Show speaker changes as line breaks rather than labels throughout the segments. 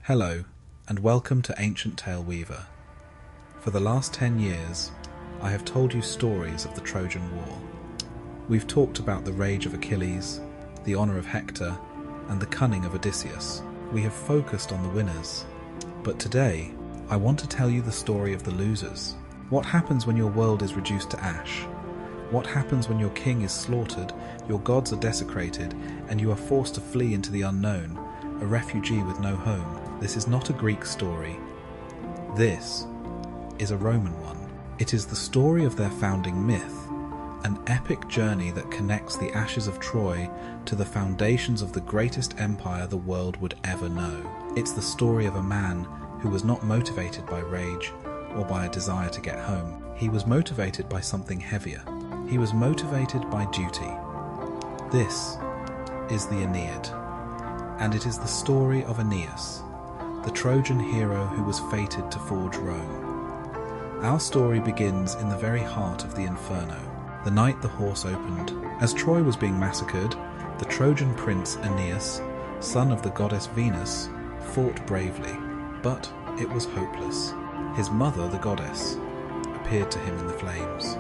Hello, and welcome to Ancient Tale Weaver. For the last 10 years, I have told you stories of the Trojan War. We've talked about the rage of Achilles, the honor of Hector, and the cunning of Odysseus. We have focused on the winners. But today, I want to tell you the story of the losers. What happens when your world is reduced to ash? What happens when your king is slaughtered, your gods are desecrated, and you are forced to flee into the unknown, a refugee with no home? This is not a Greek story. This is a Roman one. It is the story of their founding myth, an epic journey that connects the ashes of Troy to the foundations of the greatest empire the world would ever know. It's the story of a man who was not motivated by rage or by a desire to get home. He was motivated by something heavier. He was motivated by duty. This is the Aeneid, and it is the story of Aeneas, the Trojan hero who was fated to forge Rome. Our story begins in the very heart of the Inferno, the night the horse opened. As Troy was being massacred, the Trojan prince Aeneas, son of the goddess Venus, fought bravely, but it was hopeless. His mother, the goddess, appeared to him in the flames.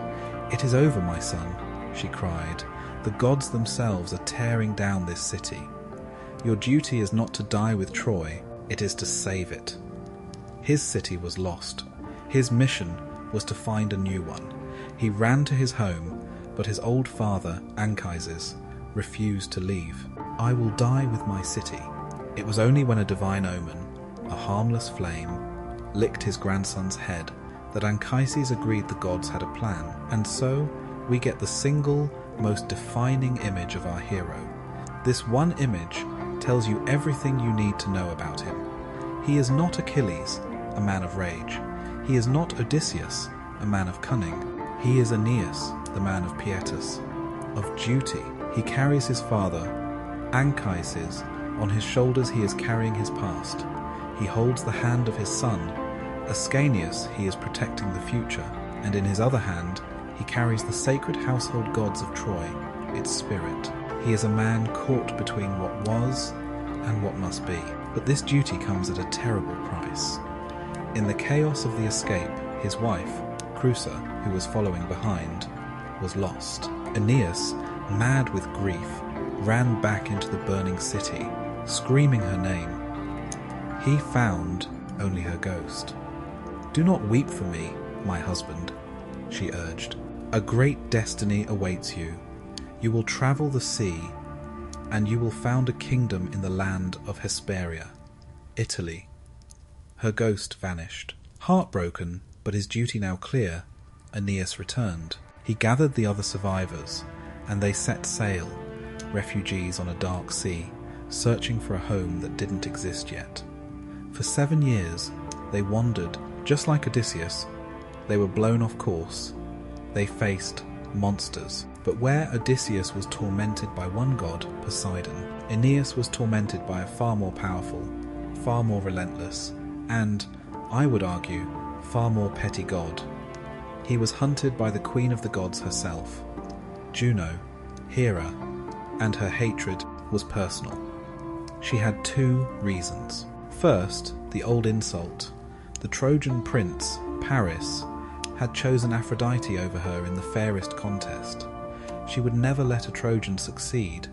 "It is over, my son," she cried. "The gods themselves are tearing down this city. Your duty is not to die with Troy, it is to save it." His city was lost. His mission was to find a new one. He ran to his home, but his old father, Anchises, refused to leave. "I will die with my city." It was only when a divine omen, a harmless flame, licked his grandson's head that Anchises agreed the gods had a plan. And so we get the single, most defining image of our hero. This one image tells you everything you need to know about him. He is not Achilles, a man of rage. He is not Odysseus, a man of cunning. He is Aeneas, the man of pietas, of duty. He carries his father, Anchises. On his shoulders he is carrying his past. He holds the hand of his son. Aeneas he is protecting the future, and in his other hand he carries the sacred household gods of Troy, its spirit. He is a man caught between what was and what must be. But this duty comes at a terrible price. In the chaos of the escape, his wife, Creusa, who was following behind, was lost. Aeneas, mad with grief, ran back into the burning city, screaming her name. He found only her ghost. "Do not weep for me, my husband," she urged. "A great destiny awaits you. You will travel the sea, and you will found a kingdom in the land of Hesperia, Italy." Her ghost vanished. Heartbroken, but his duty now clear, Aeneas returned. He gathered the other survivors, and they set sail, refugees on a dark sea, searching for a home that didn't exist yet. For 7 years, they wandered, just like Odysseus. They were blown off course. They faced monsters. But where Odysseus was tormented by one god, Poseidon, Aeneas was tormented by a far more powerful, far more relentless, and, I would argue, far more petty god. He was hunted by the queen of the gods herself, Juno, Hera, and her hatred was personal. She had 2 reasons. First, the old insult. The Trojan prince, Paris, had chosen Aphrodite over her in the fairest contest. She would never let a Trojan succeed.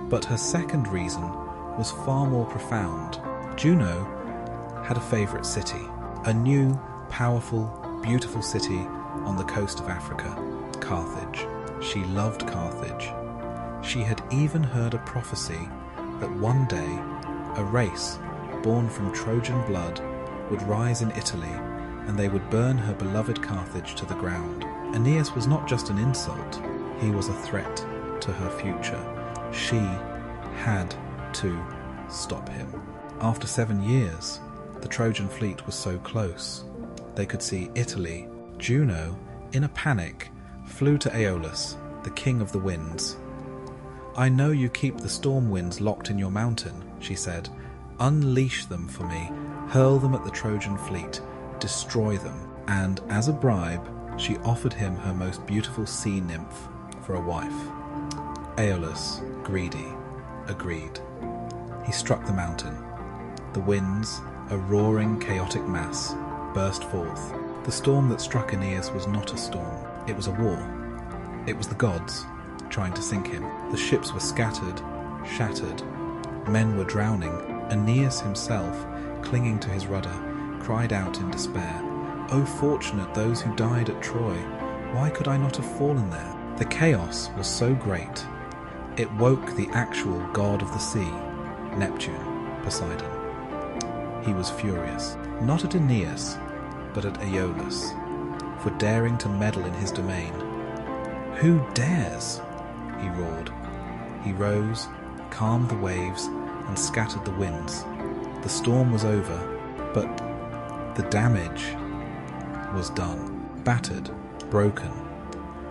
But her second reason was far more profound. Juno had a favourite city, a new, powerful, beautiful city on the coast of Africa, Carthage. She loved Carthage. She had even heard a prophecy that one day a race born from Trojan blood would rise in Italy, and they would burn her beloved Carthage to the ground. Aeneas was not just an insult, he was a threat to her future. She had to stop him. After 7 years, the Trojan fleet was so close. They could see Italy. Juno, in a panic, flew to Aeolus, the king of the winds. "I know you keep the storm winds locked in your mountain," she said. "Unleash them for me, hurl them at the Trojan fleet, destroy them." And as a bribe, she offered him her most beautiful sea nymph for a wife. Aeolus, greedy, agreed. He struck the mountain. The winds, a roaring, chaotic mass, burst forth. The storm that struck Aeneas was not a storm. It was a war. It was the gods trying to sink him. The ships were scattered, shattered. Men were drowning. Aeneas himself, clinging to his rudder, cried out in despair, "O fortunate those who died at Troy! Why could I not have fallen there?" The chaos was so great, it woke the actual god of the sea, Neptune, Poseidon. He was furious, not at Aeneas, but at Aeolus, for daring to meddle in his domain. "Who dares?" he roared. He rose, calmed the waves, and scattered the winds. The storm was over, but the damage was done. Battered, broken,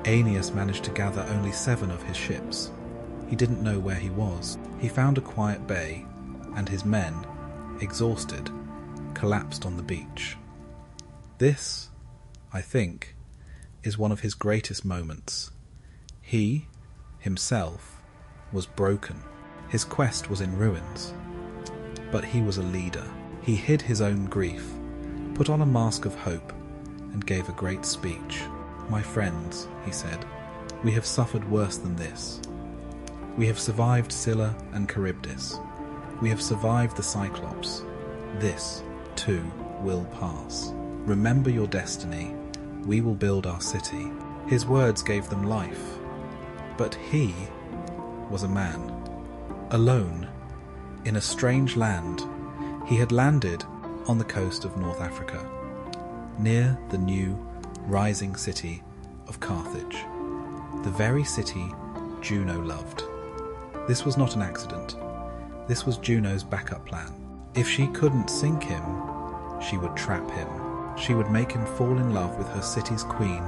Aeneas managed to gather only 7 of his ships. He didn't know where he was. He found a quiet bay, and his men, exhausted, collapsed on the beach. This, I think, is one of his greatest moments. He, himself, was broken. His quest was in ruins. But he was a leader. He hid his own grief, put on a mask of hope, and gave a great speech. "My friends," he said, "we have suffered worse than this. We have survived Scylla and Charybdis. We have survived the Cyclops. This, too, will pass. Remember your destiny. We will build our city." His words gave them life. But he was a man, alone, in a strange land. He had landed on the coast of North Africa, near the new, rising city of Carthage, the very city Juno loved. This was not an accident. This was Juno's backup plan. If she couldn't sink him, she would trap him. She would make him fall in love with her city's queen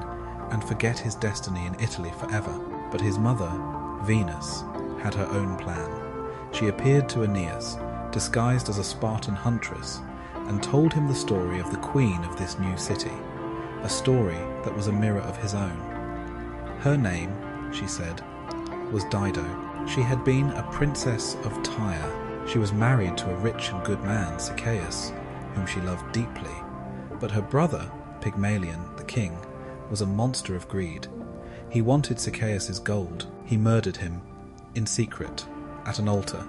and forget his destiny in Italy forever. But his mother, Venus, had her own plan. She appeared to Aeneas, disguised as a Spartan huntress, and told him the story of the queen of this new city, a story that was a mirror of his own. Her name, she said, was Dido. She had been a princess of Tyre. She was married to a rich and good man, Sichaeus, whom she loved deeply. But her brother, Pygmalion, the king, was a monster of greed. He wanted Sichaeus's gold. He murdered him, in secret, at an altar,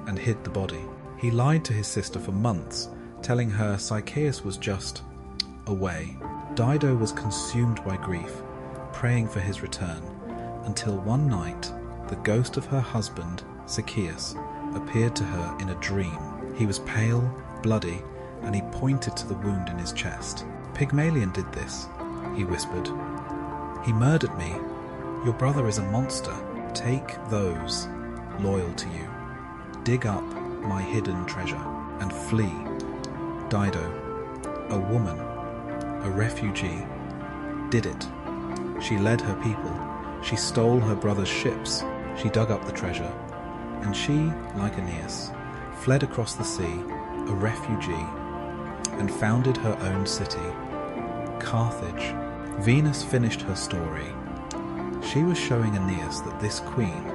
and hid the body. He lied to his sister for months, telling her Sichaeus was just away. Dido was consumed by grief, praying for his return, until one night the ghost of her husband, Sichaeus, appeared to her in a dream. He was pale, bloody, and he pointed to the wound in his chest. "Pygmalion did this," he whispered. "He murdered me. Your brother is a monster. Take those loyal to you. Dig up my hidden treasure and flee." Dido, a woman, a refugee, did it. She led her people. She stole her brother's ships. She dug up the treasure. And she, like Aeneas, fled across the sea, a refugee, and founded her own city, Carthage. Venus finished her story. She was showing Aeneas that this queen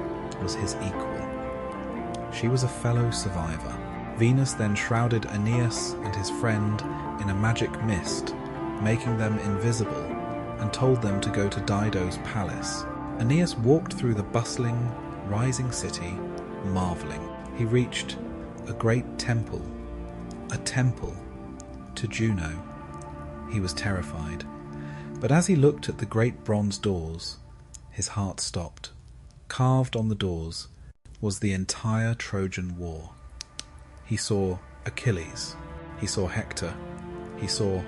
was his equal. She was a fellow survivor. Venus then shrouded Aeneas and his friend in a magic mist, making them invisible, and told them to go to Dido's palace. Aeneas walked through the bustling, rising city, marveling. He reached a great temple, a temple to Juno. He was terrified. But as he looked at the great bronze doors, his heart stopped. Carved on the doors was the entire Trojan War. He saw Achilles, he saw Hector, he saw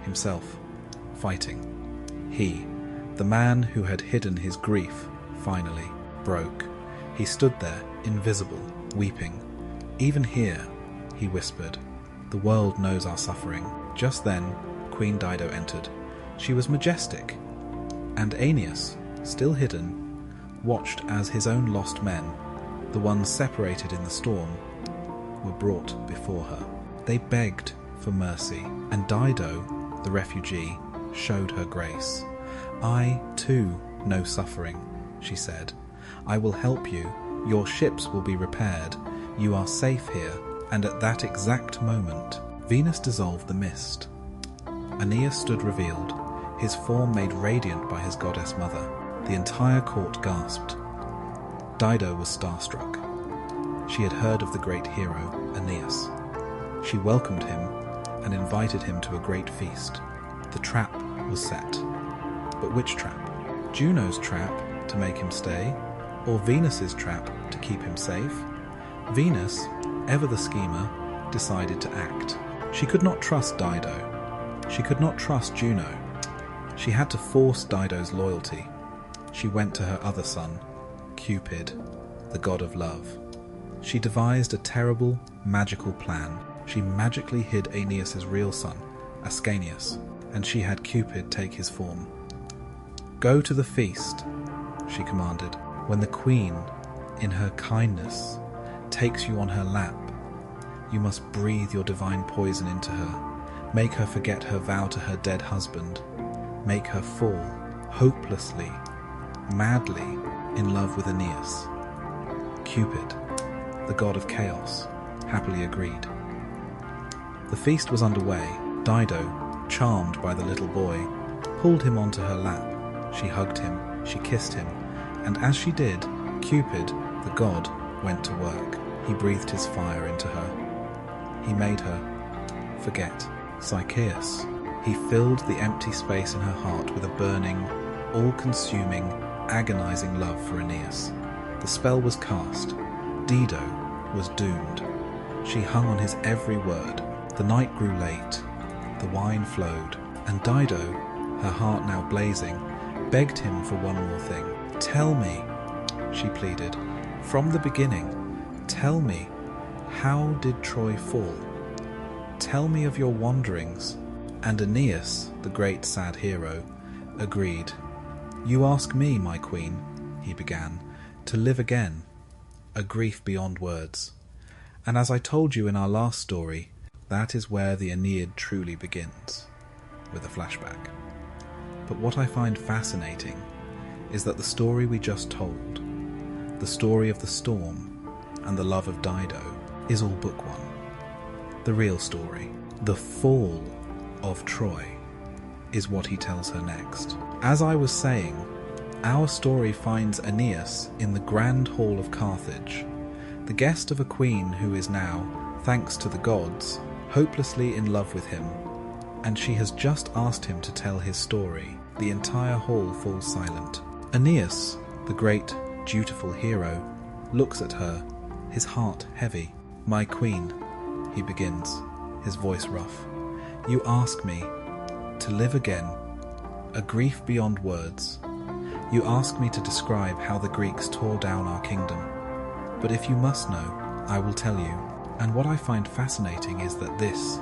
himself fighting. He, the man who had hidden his grief, finally broke. He stood there, invisible, weeping. "Even here," he whispered, "the world knows our suffering." Just then, Queen Dido entered. She was majestic, and Aeneas, still hidden, watched as his own lost men, the ones separated in the storm, were brought before her. They begged for mercy, and Dido, the refugee, showed her grace. "I, too, know suffering," she said. "I will help you. Your ships will be repaired. You are safe here. and at that exact moment, Venus dissolved the mist. Aeneas stood revealed, his form made radiant by his goddess mother. The entire court gasped. Dido was starstruck. She had heard of the great hero, Aeneas. She welcomed him and invited him to a great feast. The trap was set. But which trap? Juno's trap to make him stay, or Venus's trap to keep him safe? Venus, ever the schemer, decided to act. She could not trust Dido. She could not trust Juno. She had to force Dido's loyalty. She went to her other son, Cupid, the god of love. She devised a terrible, magical plan. She magically hid Aeneas' real son, Aeneas, and she had Cupid take his form. "Go to the feast," she commanded. "When the queen, in her kindness, takes you on her lap, you must breathe your divine poison into her. Make her forget her vow to her dead husband. Make her fall, hopelessly, madly, in love with Aeneas." Cupid, the god of chaos, happily agreed. The feast was underway. Dido, charmed by the little boy, pulled him onto her lap. She hugged him, she kissed him, and as she did, Cupid, the god, went to work. He breathed his fire into her. He made her forget Aeneas. He filled the empty space in her heart with a burning, all-consuming, agonizing love for Aeneas. The spell was cast. Dido was doomed. She hung on his every word. The night grew late. The wine flowed, and Dido, her heart now blazing, begged him for one more thing. "Tell me," she pleaded, "from the beginning, tell me, how did Troy fall? Tell me of your wanderings." And Aeneas, the great sad hero, agreed. "You ask me, my queen," he began, "to live again, a grief beyond words. And as I told you in our last story, that is where the Aeneid truly begins, with a flashback. But what I find fascinating is that the story we just told, the story of the storm and the love of Dido, is all book one. The real story, the fall of Troy, is what he tells her next. As I was saying, our story finds Aeneas in the grand hall of Carthage, the guest of a queen who is now, thanks to the gods, hopelessly in love with him, and she has just asked him to tell his story. The entire hall falls silent. Aeneas, the great, dutiful hero, looks at her, his heart heavy. "My queen," he begins, his voice rough, "you ask me to live again, a grief beyond words. You ask me to describe how the Greeks tore down our kingdom. But if you must know, I will tell you. And what I find fascinating is that this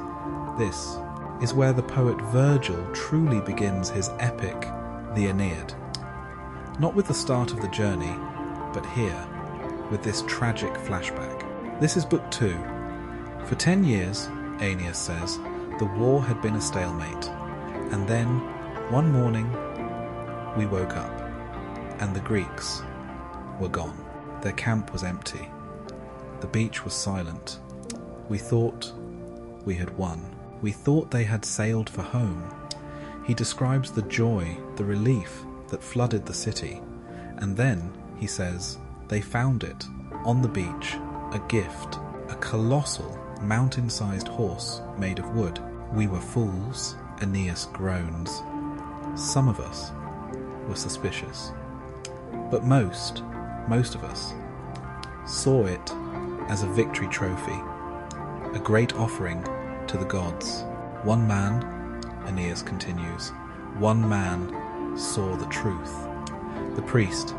is where the poet Virgil truly begins his epic, the Aeneid. Not with the start of the journey, but here, with this tragic flashback. This is book 2. For 10 years, Aeneas says, the war had been a stalemate. And then, one morning, we woke up, and the Greeks were gone. Their camp was empty. The beach was silent. We thought we had won. We thought they had sailed for home. He describes the joy, the relief that flooded the city. And then, he says, they found it, on the beach, a gift, a colossal, mountain-sized horse made of wood. We were fools, Aeneas groans. Some of us were suspicious. But most of us, saw it as a victory trophy, a great offering to the gods. One man, Aeneas continues, one man saw the truth. The priest,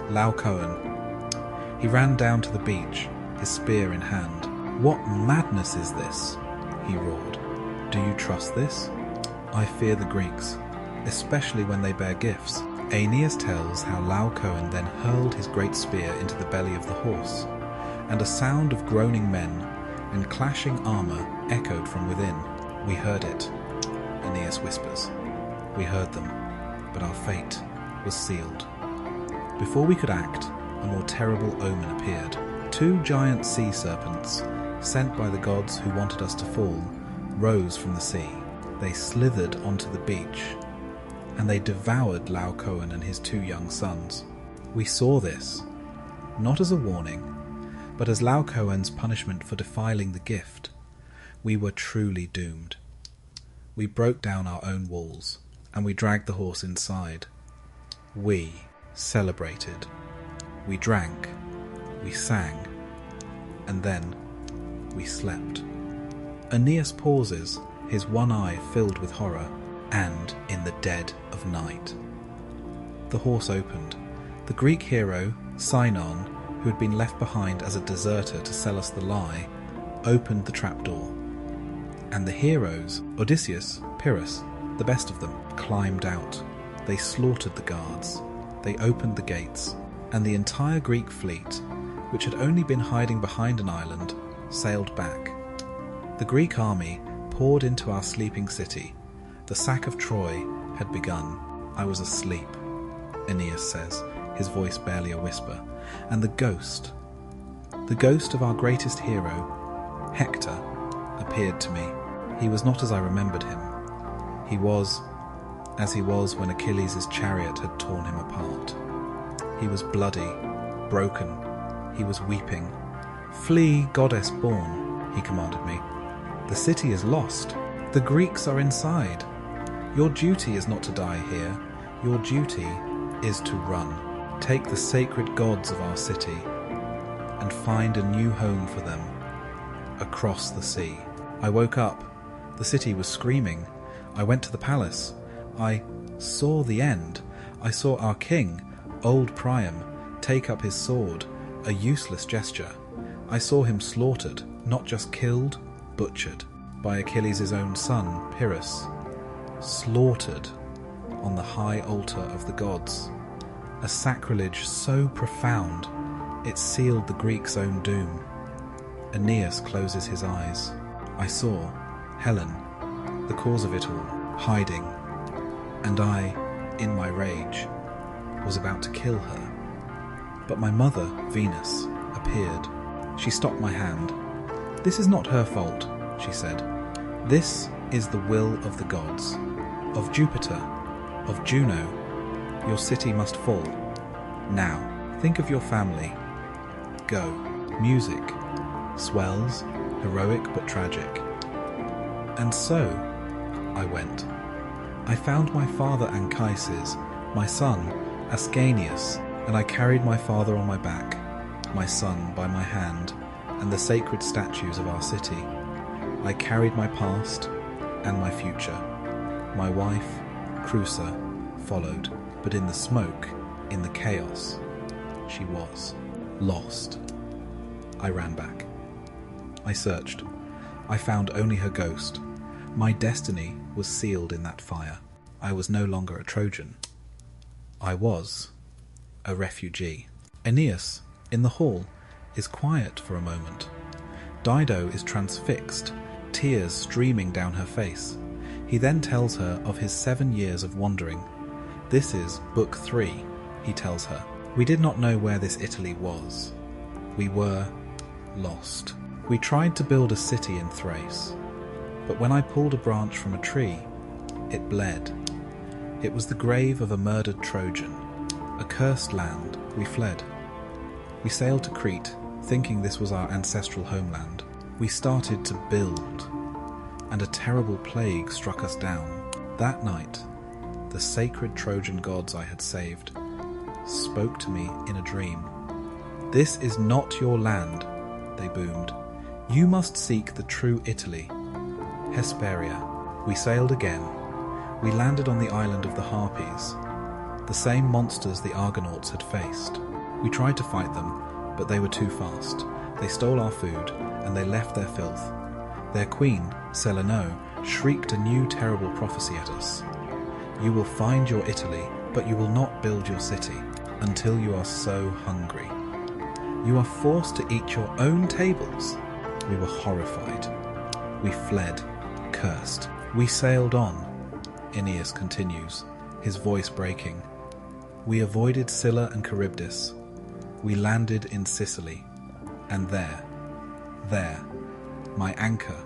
Laocoon. He ran down to the beach, his spear in hand. What madness is this? He roared. Do you trust this? I fear the Greeks, especially when they bear gifts. Aeneas tells how Laocoon then hurled his great spear into the belly of the horse, and a sound of groaning men and clashing armour echoed from within. We heard it, Aeneas whispers. We heard them, but our fate was sealed. Before we could act, a more terrible omen appeared. 2 giant sea serpents, sent by the gods who wanted us to fall, rose from the sea. They slithered onto the beach, and they devoured Laocoon and his 2 young sons. We saw this, not as a warning, but as Laocoon's punishment for defiling the gift. We were truly doomed. We broke down our own walls, and we dragged the horse inside. We celebrated. We drank. We sang. And then we slept. Aeneas pauses, his one eye filled with horror, and in the dead of night. The horse opened. The Greek hero, Sinon, who had been left behind as a deserter to sell us the lie, opened the trapdoor. And the heroes, Odysseus, Pyrrhus, the best of them, climbed out. They slaughtered the guards. They opened the gates, and the entire Greek fleet, which had only been hiding behind an island, sailed back. The Greek army poured into our sleeping city. The sack of Troy had begun. I was asleep, Aeneas says, his voice barely a whisper, and the ghost of our greatest hero, Hector, appeared to me. He was not as I remembered him. He was as he was when Achilles' chariot had torn him apart. He was bloody, broken. He was weeping. "Flee, goddess born," he commanded me. "The city is lost. The Greeks are inside. Your duty is not to die here. Your duty is to run. Take the sacred gods of our city and find a new home for them across the sea." I woke up. The city was screaming. I went to the palace. I saw the end. I saw our king, old Priam, take up his sword, a useless gesture. I saw him slaughtered, not just killed, butchered, by Achilles' own son, Pyrrhus. Slaughtered on the high altar of the gods. A sacrilege so profound, it sealed the Greeks' own doom. Aeneas closes his eyes. I saw Helen, the cause of it all, hiding, and I, in my rage, was about to kill her. But my mother, Venus, appeared. She stopped my hand. "This is not her fault," she said. "This is the will of the gods, of Jupiter, of Juno. Your city must fall. Now, think of your family. Go." Music. Swells, heroic but tragic. And so, I went. I found my father Anchises, my son Ascanius, and I carried my father on my back, my son by my hand, and the sacred statues of our city. I carried my past and my future. My wife, Creusa, followed, but in the smoke, in the chaos, she was lost. I ran back. I searched. I found only her ghost. My destiny was sealed in that fire. I was no longer a Trojan. I was a refugee. Aeneas, in the hall, is quiet for a moment. Dido is transfixed, tears streaming down her face. He then tells her of his 7 years of wandering. "This is Book 3, he tells her. "We did not know where this Italy was. We were lost. We tried to build a city in Thrace, but when I pulled a branch from a tree, it bled. It was the grave of a murdered Trojan. A cursed land, we fled. We sailed to Crete, thinking this was our ancestral homeland. We started to build, and a terrible plague struck us down. That night, the sacred Trojan gods I had saved spoke to me in a dream. 'This is not your land,' they boomed. 'You must seek the true Italy, Hesperia.' We sailed again. We landed on the island of the Harpies, the same monsters the Argonauts had faced. We tried to fight them, but they were too fast. They stole our food, and they left their filth. Their queen, Selene, shrieked a new terrible prophecy at us. 'You will find your Italy, but you will not build your city until you are so hungry. You are forced to eat your own tables.' We were horrified. We fled, cursed. We sailed on," Aeneas continues, his voice breaking. "We avoided Scylla and Charybdis. We landed in Sicily. And there, my anchor,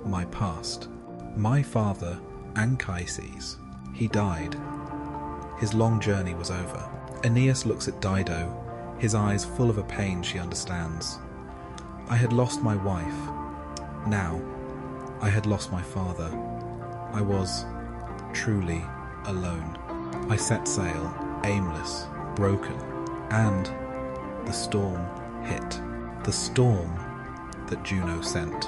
my past. My father, Anchises, he died. His long journey was over. Aeneas looks at Dido, his eyes full of a pain she understands. I had lost my wife. Now, I had lost my father. I was truly alone. I set sail, aimless, broken, and the storm hit. The storm that Juno sent.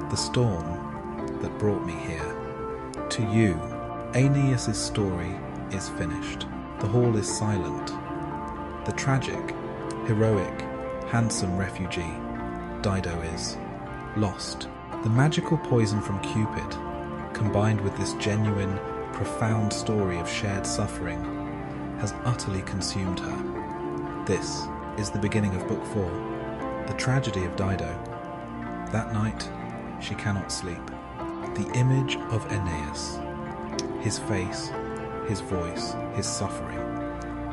The storm that brought me here. To you, Aeneas' story is finished. The hall is silent. The tragic, heroic, handsome refugee, Dido, is lost. The magical poison from Cupid, combined with this genuine, profound story of shared suffering, has utterly consumed her. This is the beginning of Book 4, the tragedy of Dido. That night, she cannot sleep. The image of Aeneas, his face, his voice, his suffering,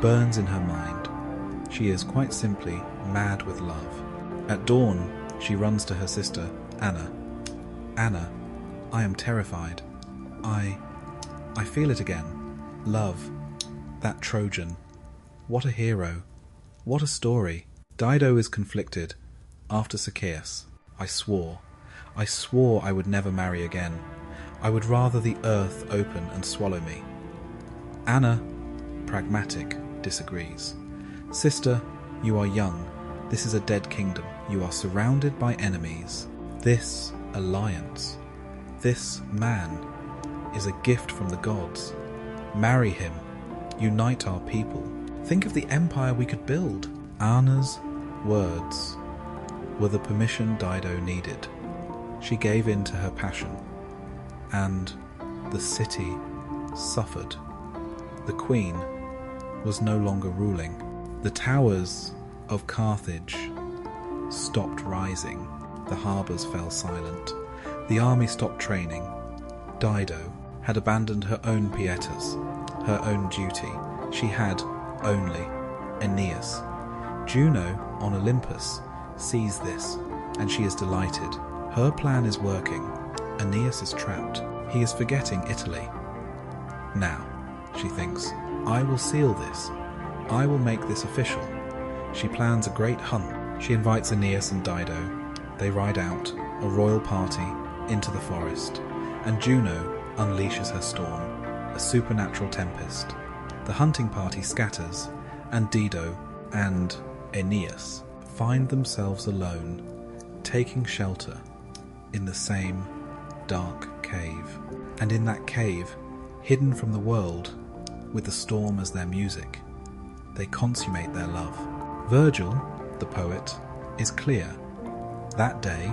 burns in her mind. She is quite simply mad with love. At dawn, she runs to her sister, Anna. Anna, I am terrified. I feel it again. Love. That Trojan. What a hero. What a story. Dido is conflicted. After Sacaeus, I swore I would never marry again. I would rather the earth open and swallow me. Anna, pragmatic, disagrees. Sister, you are young. This is a dead kingdom. You are surrounded by enemies. This alliance, this man, is a gift from the gods. Marry him. Unite our people. Think of the empire we could build. Anna's words were the permission Dido needed. She gave in to her passion, and the city suffered. The queen was no longer ruling. The towers of Carthage stopped rising. The harbours fell silent. The army stopped training. Dido had abandoned her own pietas, her own duty. She had only Aeneas. Juno on Olympus sees this, and she is delighted. Her plan is working. Aeneas is trapped. He is forgetting Italy. Now, she thinks, I will seal this. I will make this official. She plans a great hunt. She invites Aeneas and Dido. They ride out, a royal party, into the forest, and Juno unleashes her storm, a supernatural tempest. The hunting party scatters, and Dido and Aeneas find themselves alone, taking shelter in the same dark cave. And in that cave, hidden from the world, with the storm as their music, they consummate their love. Virgil, the poet, is clear. That day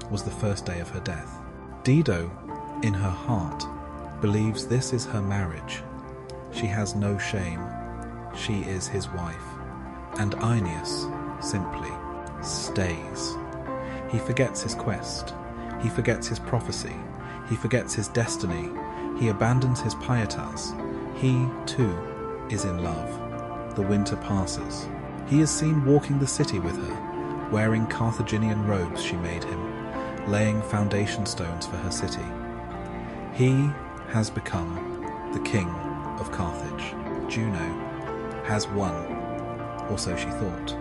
was the first day of her death. Dido, in her heart, believes this is her marriage. She has no shame. She is his wife. And Aeneas simply stays. He forgets his quest. He forgets his prophecy. He forgets his destiny. He abandons his pietas. He, too, is in love. The winter passes. He is seen walking the city with her, wearing Carthaginian robes she made him, laying foundation stones for her city. He has become the king of Carthage. Juno has won, or so she thought.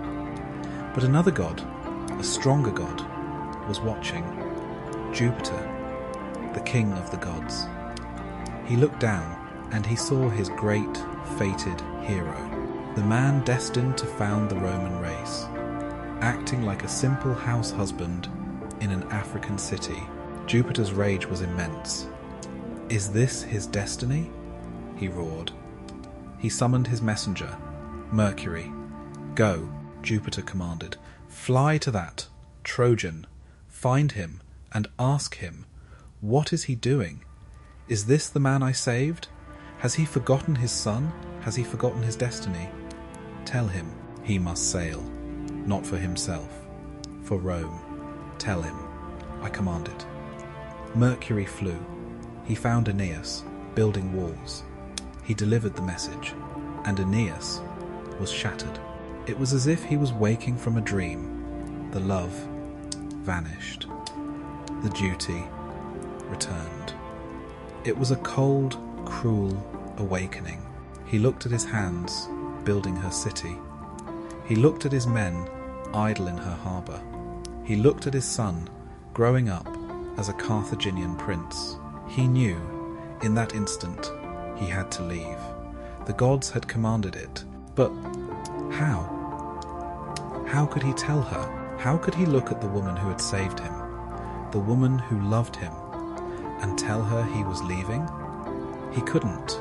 But another god, a stronger god, was watching. Jupiter, the king of the gods. He looked down, and he saw his great, fated hero, the man destined to found the Roman race, acting like a simple house husband in an African city. Jupiter's rage was immense. Is this his destiny? He roared. He summoned his messenger, Mercury. Go, Jupiter commanded. Fly to that Trojan. Find him and ask him, what is he doing? Is this the man I saved? Has he forgotten his son? Has he forgotten his destiny? Tell him he must sail, not for himself, for Rome. Tell him, I commanded. Mercury flew. He found Aeneas, building walls. He delivered the message, and Aeneas was shattered. It was as if he was waking from a dream. The love vanished. the duty returned. It was a cold, cruel awakening. He looked at his hands, building her city. He looked at his men, idle in her harbour. He looked at his son, growing up as a Carthaginian prince. He knew, in that instant, he had to leave. The gods had commanded it, but how? How could he tell her? How could he look at the woman who had saved him, the woman who loved him, and tell her he was leaving? He couldn't.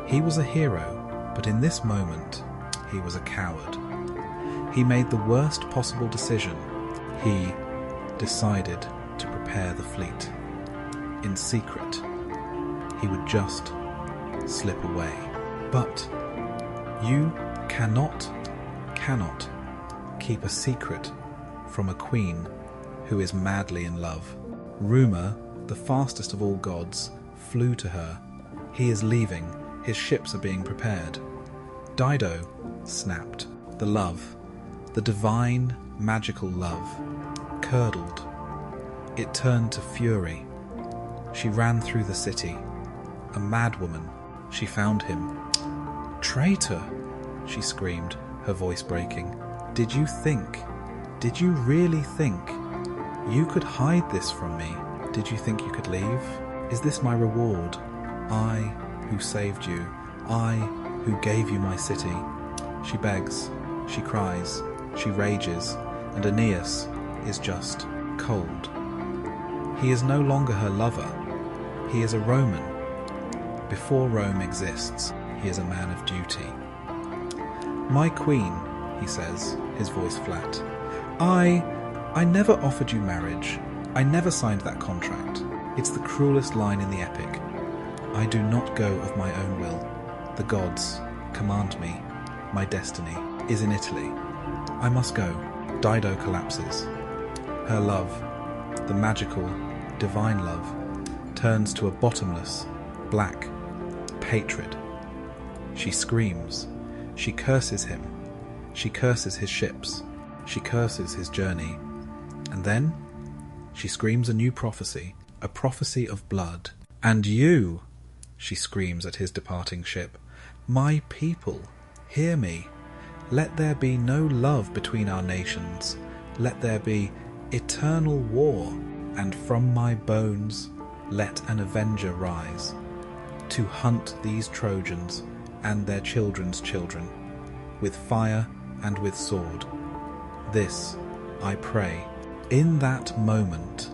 He was a hero, but in this moment, he was a coward. He made the worst possible decision. He decided to prepare the fleet. In secret, he would just slip away. But you cannot keep a secret from a queen who is madly in love. Rumour, the fastest of all gods, flew to her. He is leaving. His ships are being prepared. Dido snapped. The love, the divine, magical love, curdled. It turned to fury. She ran through the city. A madwoman. She found him. "Traitor!" she screamed, her voice breaking. "Did you really think you could hide this from me? Did you think you could leave? Is this my reward? I who saved you, I who gave you my city." She begs, she cries, she rages, and Aeneas is just cold. He is no longer her lover. He is a Roman. Before Rome exists, he is a man of duty. "My queen," he says, his voice flat, I never offered you marriage. I never signed that contract. It's the cruelest line in the epic. I do not go of my own will. The gods command me. My destiny is in Italy. I must go." Dido collapses. Her love, the magical, divine love, turns to a bottomless, black hatred. She screams. She curses him. She curses his ships. She curses his journey. And then she screams a new prophecy, a prophecy of blood. "And you," she screams at his departing ship, "my people, hear me. Let there be no love between our nations. Let there be eternal war, and from my bones let an avenger rise, to hunt these Trojans and their children's children, with fire and with sword. This I pray." In that moment,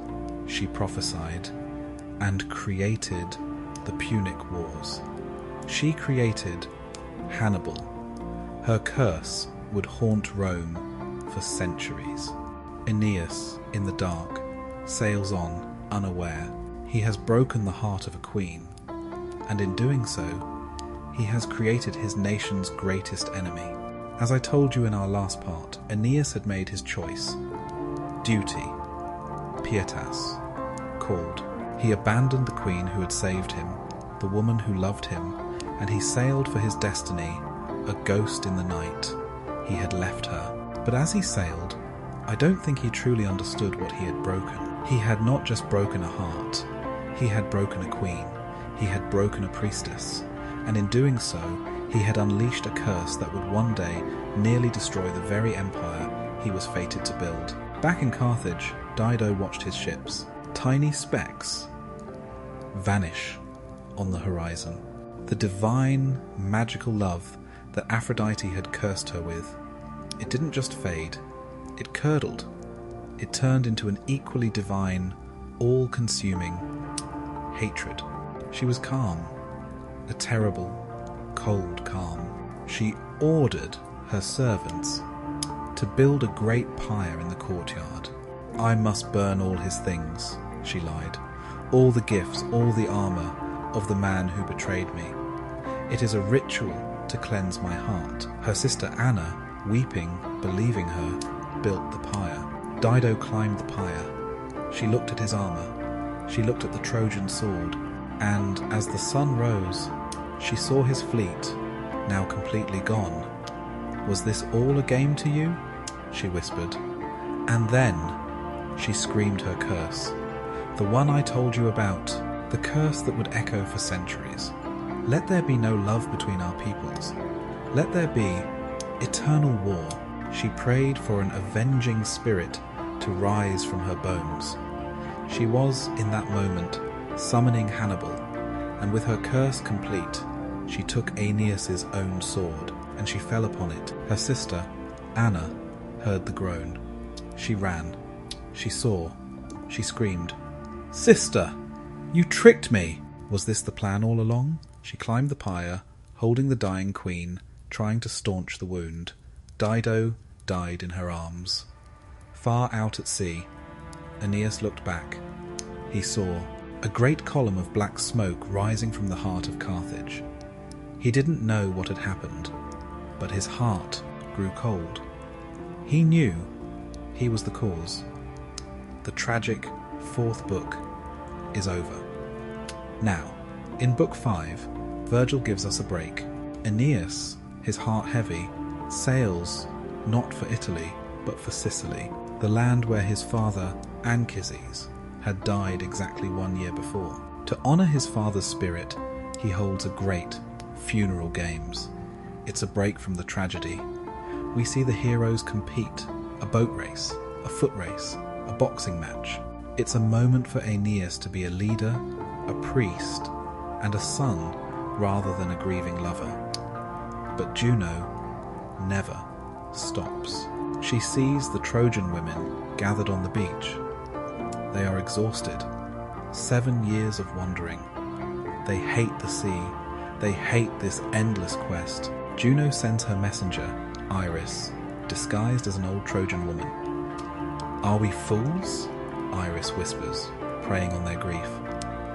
she prophesied and created the Punic Wars. She created Hannibal. Her curse would haunt Rome for centuries. Aeneas, in the dark, sails on, unaware. He has broken the heart of a queen, and in doing so, he has created his nation's greatest enemy. As I told you in our last part, Aeneas had made his choice. Duty, pietas, called. He abandoned the queen who had saved him, the woman who loved him, and he sailed for his destiny, a ghost in the night. He had left her. But as he sailed, I don't think he truly understood what he had broken. He had not just broken a heart. He had broken a queen. He had broken a priestess. And in doing so, he had unleashed a curse that would one day nearly destroy the very empire he was fated to build. Back in Carthage, Dido watched his ships, tiny specks, vanish on the horizon. The divine, magical love that Aphrodite had cursed her with, it didn't just fade, it curdled. It turned into an equally divine, all-consuming hatred. She was calm, a terrible, cold calm. She ordered her servants to build a great pyre in the courtyard. "I must burn all his things," she lied. "All the gifts, all the armour of the man who betrayed me. It is a ritual to cleanse my heart." Her sister Anna, weeping, believing her, built the pyre. Dido climbed the pyre. She looked at his armour. She looked at the Trojan sword. And as the sun rose, she saw his fleet, now completely gone. "Was this all a game to you?" she whispered. And then she screamed her curse. The one I told you about, the curse that would echo for centuries. Let there be no love between our peoples. Let there be eternal war. She prayed for an avenging spirit to rise from her bones. She was, in that moment, summoning Hannibal, and with her curse complete, she took Aeneas's own sword, and she fell upon it. Her sister, Anna, heard the groan. She ran. She saw. She screamed, "Sister! You tricked me!" Was this the plan all along? She climbed the pyre, holding the dying queen, trying to staunch the wound. Dido died in her arms. Far out at sea, Aeneas looked back. He saw a great column of black smoke rising from the heart of Carthage. He didn't know what had happened, but his heart grew cold. He knew he was the cause. The tragic fourth book is over. Now, in Book 5, Virgil gives us a break. Aeneas, his heart heavy, sails not for Italy, but for Sicily, the land where his father, Anchises, had died exactly 1 year before. To honour his father's spirit, he holds a great funeral games. It's a break from the tragedy. We see the heroes compete, a boat race, a foot race, a boxing match. It's a moment for Aeneas to be a leader, a priest, and a son rather than a grieving lover. But Juno never stops. She sees the Trojan women gathered on the beach. They are exhausted. 7 years of wandering. They hate the sea. They hate this endless quest. Juno sends her messenger, Iris, disguised as an old Trojan woman. "Are we fools?" Iris whispers, preying on their grief.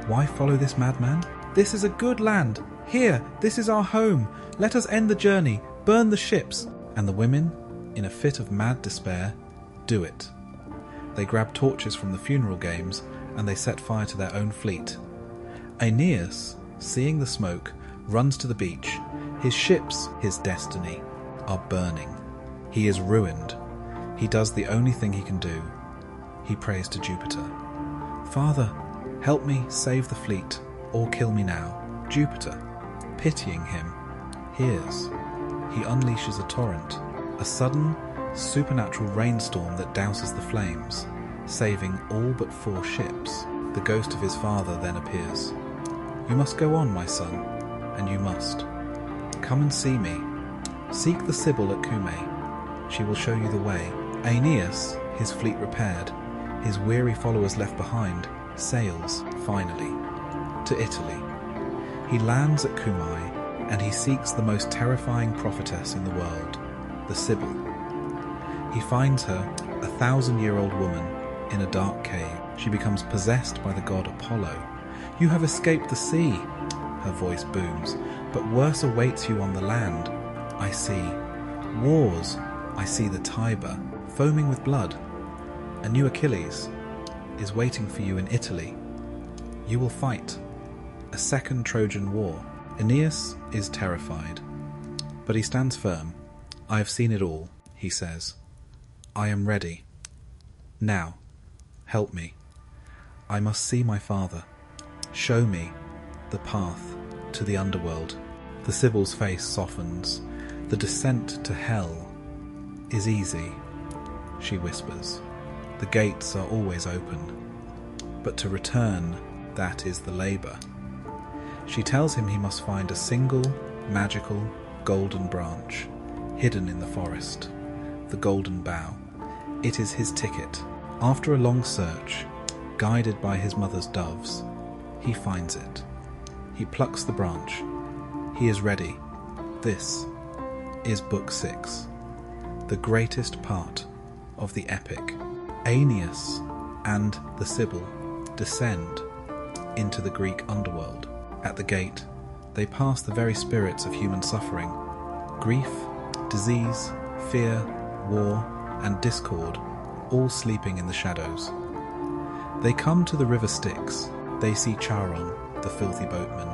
"Why follow this madman? This is a good land. Here, this is our home. Let us end the journey. Burn the ships." And the women, in a fit of mad despair, do it. They grab torches from the funeral games and they set fire to their own fleet. Aeneas, seeing the smoke, runs to the beach. His ships, his destiny, are burning. He is ruined. He does the only thing he can do. He prays to Jupiter. "Father, help me save the fleet, or kill me now." Jupiter, pitying him, hears. He unleashes a torrent, a sudden, supernatural rainstorm that douses the flames, saving all but 4 ships. The ghost of his father then appears. "You must go on, my son, and you must. Come and see me. Seek the Sibyl at Cumae. She will show you the way." Aeneas, his fleet repaired, his weary followers left behind, sails, finally, to Italy. He lands at Cumae, and he seeks the most terrifying prophetess in the world, the Sibyl. He finds her, a 1,000-year-old woman, in a dark cave. She becomes possessed by the god Apollo. "You have escaped the sea," her voice booms, "but worse awaits you on the land. I see wars. I see the Tiber, foaming with blood. A new Achilles is waiting for you in Italy. You will fight. A second Trojan War." Aeneas is terrified, but he stands firm. "I have seen it all," he says. "I am ready. Now, help me. I must see my father. Show me the path to the Underworld." The Sibyl's face softens. "The descent to hell is easy," she whispers. "The gates are always open. But to return, that is the labour." She tells him he must find a single, magical, golden branch, hidden in the forest, the golden bough. It is his ticket. After a long search, guided by his mother's doves, he finds it. He plucks the branch. He is ready. This is Book 6, the greatest part of the epic. Aeneas and the Sibyl descend into the Greek underworld. At the gate, they pass the very spirits of human suffering. Grief, disease, fear, war, and discord, all sleeping in the shadows. They come to the river Styx. They see Charon, the filthy boatman,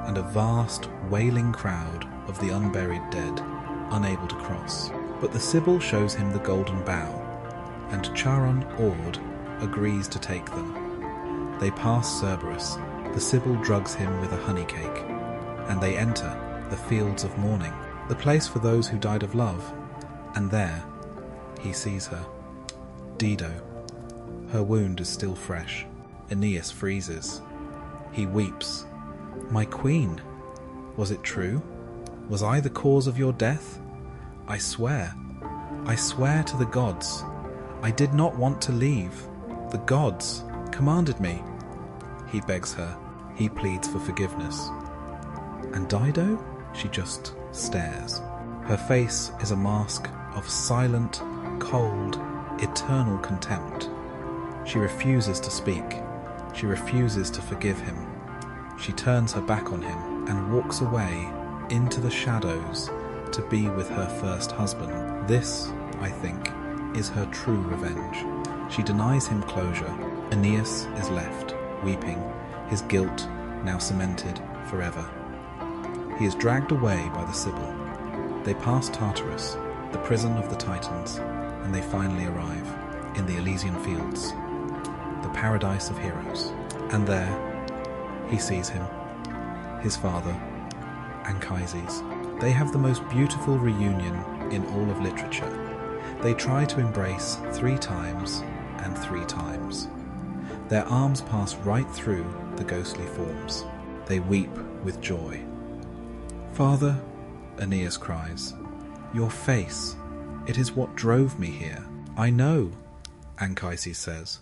and a vast, wailing crowd of the unburied dead, unable to cross. But the Sibyl shows him the golden bough, and Charon, awed, agrees to take them. They pass Cerberus. The Sibyl drugs him with a honey cake, and they enter the fields of mourning, the place for those who died of love. And there he sees her, Dido. Her wound is still fresh. Aeneas freezes. He weeps. "My queen, was it true? Was I the cause of your death? I swear to the gods. I did not want to leave. The gods commanded me." He begs her. He pleads for forgiveness. And Dido? She just stares. Her face is a mask of silent, cold, eternal contempt. She refuses to speak. She refuses to forgive him. She turns her back on him and walks away into the shadows to be with her first husband. This, I think, is her true revenge. She denies him closure. Aeneas is left, weeping, his guilt now cemented forever. He is dragged away by the Sibyl. They pass Tartarus, the prison of the Titans, and they finally arrive in the Elysian Fields, the paradise of heroes. And there he sees him, his father, Anchises. They have the most beautiful reunion in all of literature. They try to embrace 3 times and 3 times. Their arms pass right through the ghostly forms. They weep with joy. "Father," Aeneas cries, "your face, it is what drove me here." "I know," Anchises says.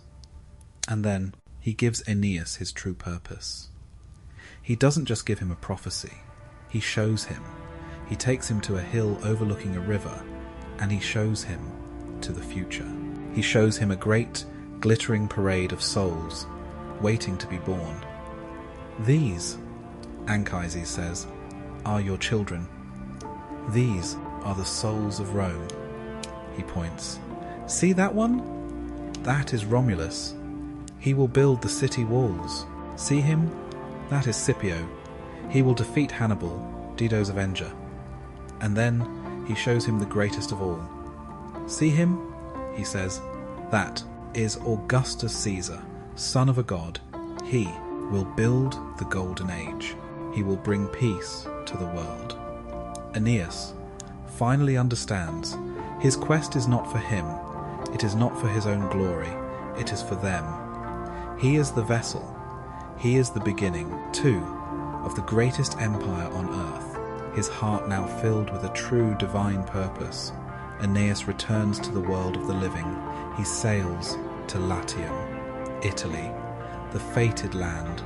And then he gives Aeneas his true purpose. He doesn't just give him a prophecy, he shows him. He takes him to a hill overlooking a river, and he shows him to the future. He shows him a great, glittering parade of souls waiting to be born. "These," Anchises says, "are your children. These are the souls of Rome." He points. "See that one? That is Romulus. He will build the city walls. See him? That is Scipio. He will defeat Hannibal, Dido's avenger." And then he shows him the greatest of all. "See him?" he says. "That is Augustus Caesar, son of a god. He will build the golden age. He will bring peace to the world." Aeneas finally understands his quest is not for him. It is not for his own glory. It is for them. He is the vessel. He is the beginning, too, of the greatest empire on earth. His heart now filled with a true divine purpose, Aeneas returns to the world of the living. He sails to Latium, Italy, the fated land.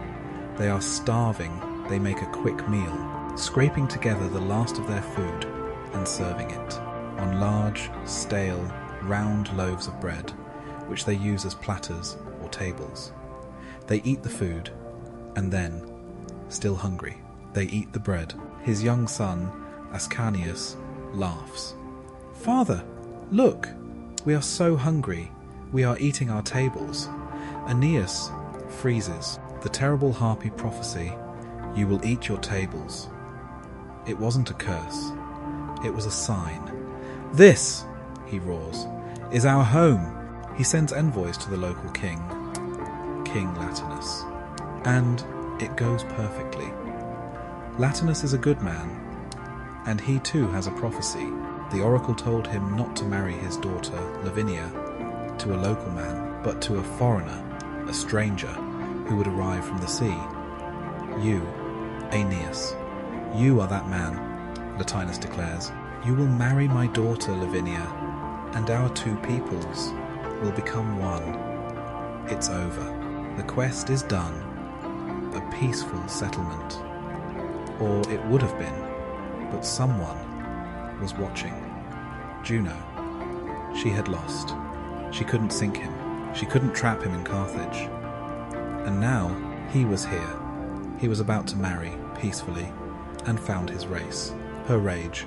They are starving. They make a quick meal, scraping together the last of their food and serving it on large, stale, round loaves of bread, which they use as platters or tables. They eat the food, and then, still hungry, they eat the bread. His young son, Ascanius, laughs. "Father, look, we are so hungry. We are eating our tables." Aeneas freezes. The terrible harpy prophecy, "You will eat your tables." It wasn't a curse. It was a sign. "This," he roars, "is our home." He sends envoys to the local king, King Latinus. And it goes perfectly. Latinus is a good man, and he too has a prophecy. The oracle told him not to marry his daughter, Lavinia, to a local man, but to a foreigner, a stranger, who would arrive from the sea. "You, Aeneas, you are that man," Latinus declares. "You will marry my daughter, Lavinia, and our 2 peoples will become one. It's over. The quest is done. A peaceful settlement." Or it would have been, but someone was watching. Juno. She had lost. She couldn't sink him. She couldn't trap him in Carthage. And now he was here. He was about to marry, peacefully, and found his race. Her rage.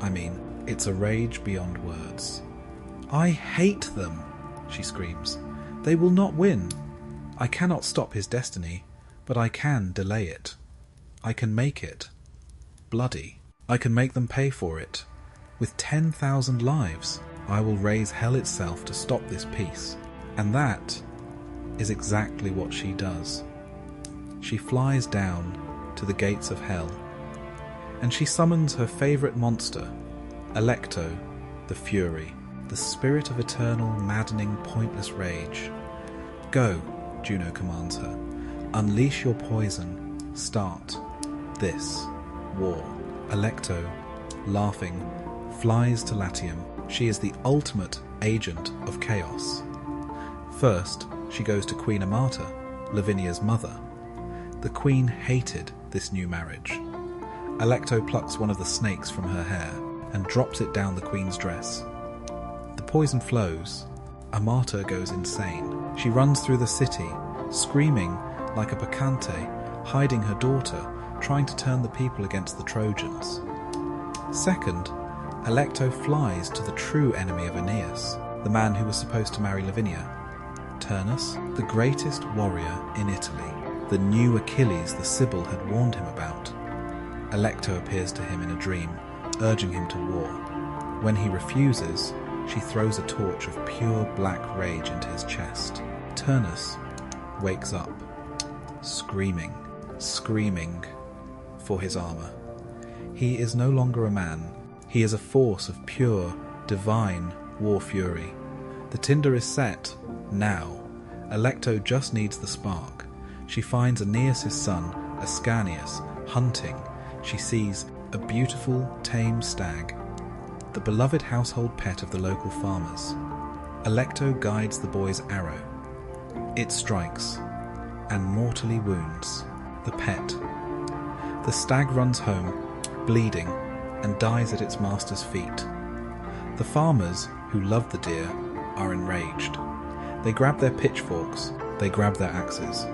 I mean, it's a rage beyond words. "I hate them," she screams. "They will not win. I cannot stop his destiny, but I can delay it. I can make it bloody. I can make them pay for it. With 10,000 lives, I will raise hell itself to stop this peace. And that is exactly what she does. She flies down to the gates of hell, and she summons her favourite monster, Alecto, the Fury, the spirit of eternal, maddening, pointless rage. Go, Juno commands her. Unleash your poison. Start this war. Alecto, laughing, flies to Latium. She is the ultimate agent of chaos. First, she goes to Queen Amata, Lavinia's mother. The queen hated this new marriage. Alecto plucks one of the snakes from her hair and drops it down the queen's dress. The poison flows. Amata goes insane. She runs through the city, screaming like a bacchante, hiding her daughter, trying to turn the people against the Trojans. Second, Alecto flies to the true enemy of Aeneas, the man who was supposed to marry Lavinia, Turnus, the greatest warrior in Italy, the new Achilles the Sibyl had warned him about. Alecto appears to him in a dream, urging him to war. When he refuses, she throws a torch of pure black rage into his chest. Turnus wakes up, screaming for his armor. He is no longer a man. He is a force of pure, divine war fury. The tinder is set, now. Alecto just needs the spark. She finds Aeneas' son, Ascanius, hunting. She sees a beautiful, tame stag, the beloved household pet of the local farmers. Alecto guides the boy's arrow. It strikes, and mortally wounds the pet. The stag runs home, bleeding, and dies at its master's feet. The farmers, who love the deer, are enraged. They grab their pitchforks, they grab their axes.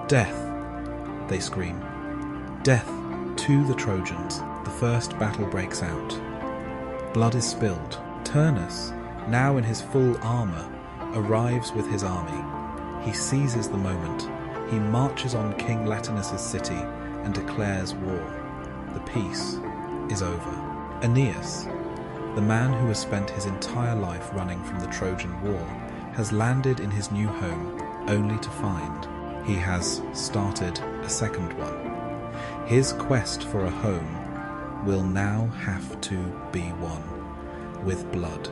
Death, they scream. Death to the Trojans. The first battle breaks out. Blood is spilled. Turnus, now in his full armour, arrives with his army. He seizes the moment. He marches on King Latinus' city and declares war. The peace is over. Aeneas, the man who has spent his entire life running from the Trojan War, has landed in his new home only to find he has started a second one. His quest for a home will now have to be won with blood.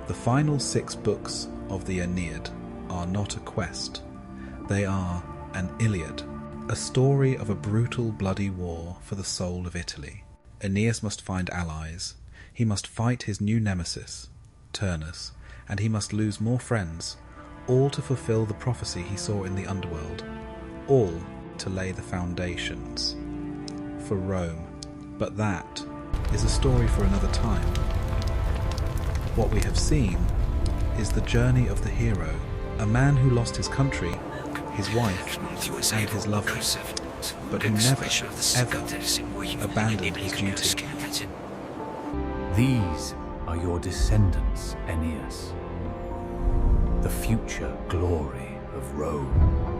The final 6 books of the Aeneid are not a quest. They are an Iliad, a story of a brutal, bloody war for the soul of Italy. Aeneas must find allies. He must fight his new nemesis, Turnus, and he must lose more friends, all to fulfill the prophecy he saw in the Underworld, all to lay the foundations for Rome. But that is a story for another time. What we have seen is the journey of the hero, a man who lost his country, his wife, and his lover, but who never, ever abandoned his duty.
These are your descendants, Aeneas, the future glory of Rome.